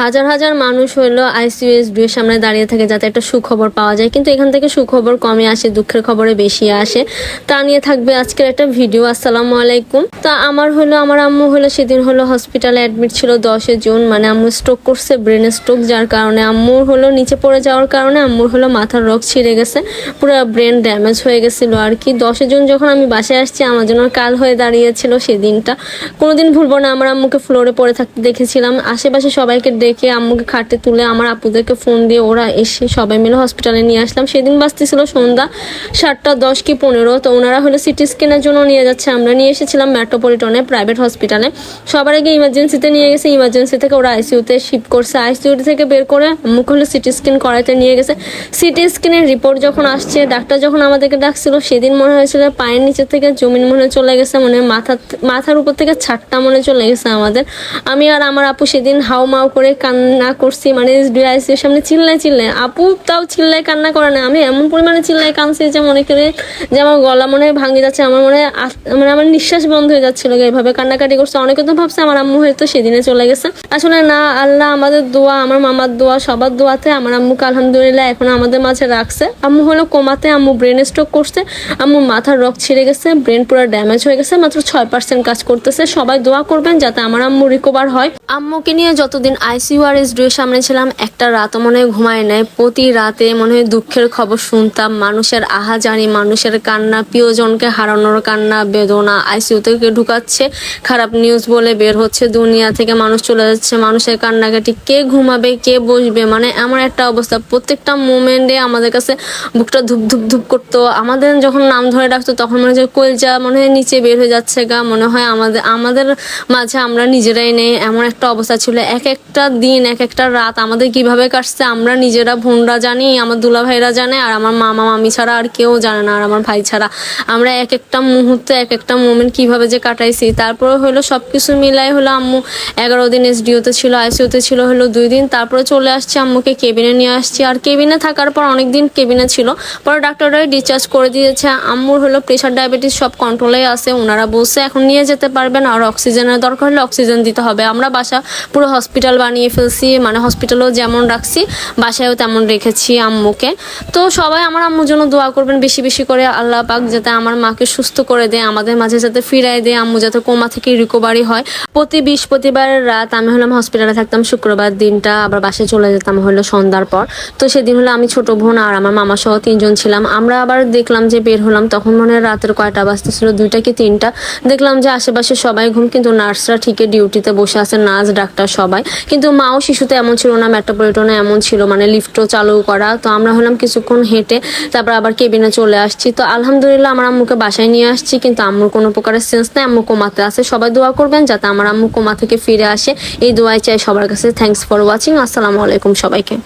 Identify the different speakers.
Speaker 1: হাজার হাজার মানুষ হলো আইসিইউএসডি এর সামনে দাঁড়িয়ে থাকে যাতে একটা সুখবর পাওয়া যায়, কিন্তু এখান থেকে সুখবর কমে আসে, দুঃখের খবরে বেশি আসে। তা নিয়ে থাকবে আজকের একটা ভিডিও। আসসালামু আলাইকুম। তা আমার আম্মু হলো সেদিন হলো হসপিটালে অ্যাডমিট ছিল 10 জুন। মানে আম্মু স্ট্রোক করছে, ব্রেন স্ট্রোক, যার কারণে আম্মুর হলো নিচে পড়ে যাওয়ার কারণে আম্মুর হলো মাথার রগ ছিঁড়ে গেছে, পুরো ব্রেন ড্যামেজ হয়ে গেছিল আর কি। 10 জুন যখন আমি বাসায় আসছি আমার জন্য কাল হয়ে দাঁড়িয়েছিল সেদিনটা। কোনোদিন ভুলবো না, আমার আম্মুকে ফ্লোরে পড়ে থাকতে দেখেছিলাম। আশেপাশে সবাইকে ডেকে আম্মুকে খাটে তুলে আমার আপুদেরকে ফোন দিয়ে ওরা এসে সবাই মিলে হসপিটালে নিয়ে আসলাম। সেদিন বাজতেছিল সন্ধ্যা 7:10 কি 15। তো ওনারা হলো সিটি স্ক্যানের জন্য নিয়ে যাচ্ছে, আমরা নিয়ে এসেছিলাম মেট্রোপলিটনে প্রাইভেট হসপিটালে। সবার আগে ইমার্জেন্সিতে নিয়ে গেছে, ইমার্জেন্সি থেকে ওরা আইসিইউতে শিফট করছে, আইসিইউ থেকে বের করে আম্মুকে হলো সিটি স্ক্যান করাতে নিয়ে গেছে। সিটি স্ক্যানের রিপোর্ট যখন আসছে, ডাক্তার যখন আমাদেরকে ডাকছিল সেদিন মনে হয়েছিল পায়ের নিচে থেকে জমিন মনে চলে গেছে, মনে মাথার উপর থেকে ছাদটা মনে চলে গেছে আমাদের। আমি আর আমার আপু সেদিন হাউ মাউ করে কান্না করছি, মানে আইসিইউর সামনে চিল্লায়। আপু তাও চিল্লায় কান্না করে না, আমি এমন পরিমাণে চিল্লায় কাঁদছি যে মনে করে যে আমার গলা মনে হয় ভাঙে যাচ্ছে, আমার মানে আমার নিঃশ্বাস বন্ধ হয়ে যাচ্ছিল, এভাবে কান্নাকাটি করছে। অনেকে তো ভাবছে আমার আম্মু হয়তো সেদিনে চলে গেছে, আসলে না, আল্লাহ আমাদের দোয়া, আমার মামার দোয়া, সবার দোয়াতে আমার আম্মুকে আলহামদুলিল্লাহ এখন আমাদের মাঝে রাখছে। আম্মু হলো কোমাতে, আম্মু ব্রেন স্ট্রোক করছে, আম্মুর মাথার রগ ছিঁড়ে গেছে, ব্রেন পুরো ড্যামেজ হয়ে গেছে, মাত্র 6% কাজ করতেছে। সবাই দোয়া করবেন যাতে আমার আম্মু রিকভার হয়। আম্মুকে নিয়ে যতদিন আইসিইউ আর এসডিইউ সামনে ছিলাম একটা রাতও মনে হয় ঘুমায় নাই। প্রতি রাতে মনে হয় দুঃখের খবর শুনতাম, মানুষের আহাজারি, মানুষের কান্না, প্রিয়জনকে হারানোর কান্না, বেদনা। আইসিইউ থেকে ঢুকাচ্ছে, খারাপ নিউজ বলে বের হচ্ছে, দুনিয়া থেকে মানুষ চলে যাচ্ছে, মানুষের কান্নাকাটি, কে ঘুমাবে, কে বসবে, মানে এমন একটা অবস্থা। প্রত্যেকটা মোমেন্টে আমাদের কাছে বুকটা ধুপ ধুপ ধুপ করতো। আমাদের যখন নাম ধরে ডাকতো তখন মনে হয় কলজা মনে হয় নিচে বের হয়ে যাচ্ছে গা, মনে হয় আমাদের মাঝে আমরা নিজেরাই নেই, এমন একটা অবস্থা ছিল। এক একটা দিন, এক একটা রাত আমাদের কিভাবে কাটছে আমরা নিজেরা বোনরা জানি, আমার দুলা ভাইরা জানে, আর আমার মামা মামি ছাড়া আর কেউ জানে না, আর আমার ভাই ছাড়া। আমরা এক একটা মুহূর্তে, এক একটা মোমেন্ট কিভাবে যে কাটাইছি। তারপরে হলো সবকিছু মিলাই হলো আম্মু 11 দিন এসডিইউতে ছিল, আইসিইউতে ছিল হলো 2 দিন। তারপরে চলে আসছি, আম্মুকে কেবিনে নিয়ে আসছি, আর কেবিনে থাকার পর অনেকদিন কেবিনে ছিল, পরে ডাক্তাররাই ডিসচার্জ করে দিয়েছে। আম্মুর হলো প্রেশার ডায়াবেটিস সব কন্ট্রোলে আছে, ওনারা বলছে এখন নিয়ে যেতে পারবেন, আর অক্সিজেনের দরকার হলে অক্সিজেন দিতে হবে। আমরা বাসা পুরো হসপিটাল বানিয়ে ফেলছি, মানে হসপিটালও যেমন রাখছি বাসায়ও তেমন রেখেছি আম্মুকে। তো সবাই আমার আম্মুর জন্য দোয়া করবেন বেশি বেশি করে, আল্লাহ পাক যাতে আমার মাকে সুস্থ করে দেয়, আমাদের মাঝে যাতে ফিরাই দেয়, আম্মু যাতে কোমা থেকে রিকভারি হয়। প্রতি বৃহস্পতিবারের রাত আমি হলাম হসপিটালে থাকতাম, শুক্রবার দিনটা আবার বাসায় চলে যেতাম হলো সন্ধ্যার পর। তো সেদিন হলো আমি, ছোট বোন আর আমার মামা সহ 3 জন ছিলাম। আমরা আবার দেখলাম যে বের হলাম, তখন মনে হয় রাতের কয়টা বাজতেছিল, 2টা কি 3টা। দেখলাম যে আশেপাশে সবাই ঘুম, কিন্তু নার্সরা ঠিকই ডিউটিতে বসে আছে, নার্স ডাক্তার সবাই। কিন্তু মাও শিশুতে এমন ছিল না, মেট্রোপলিটনে এমন ছিল, মানে লিফটও চালু করা। তো আমরা হলাম কিছুক্ষণ হেঁটে তারপর আবার কেবিনে চলে আসছি। তো আলহামদুলিল্লাহ আমার আম্মুকে বাসায় নিয়ে আসছি, কিন্তু আম্মুর কোনো প্রকারের সেন্স নেই, আম্মু কোমাতে আছে। সবাই দোয়া করবেন যাতে আমার আম্মু কোমা থেকে ফিরে আসে, এই দোয়াই চাই সবার কাছে। Thanks for watching. আসসালামু আলাইকুম সবাইকে।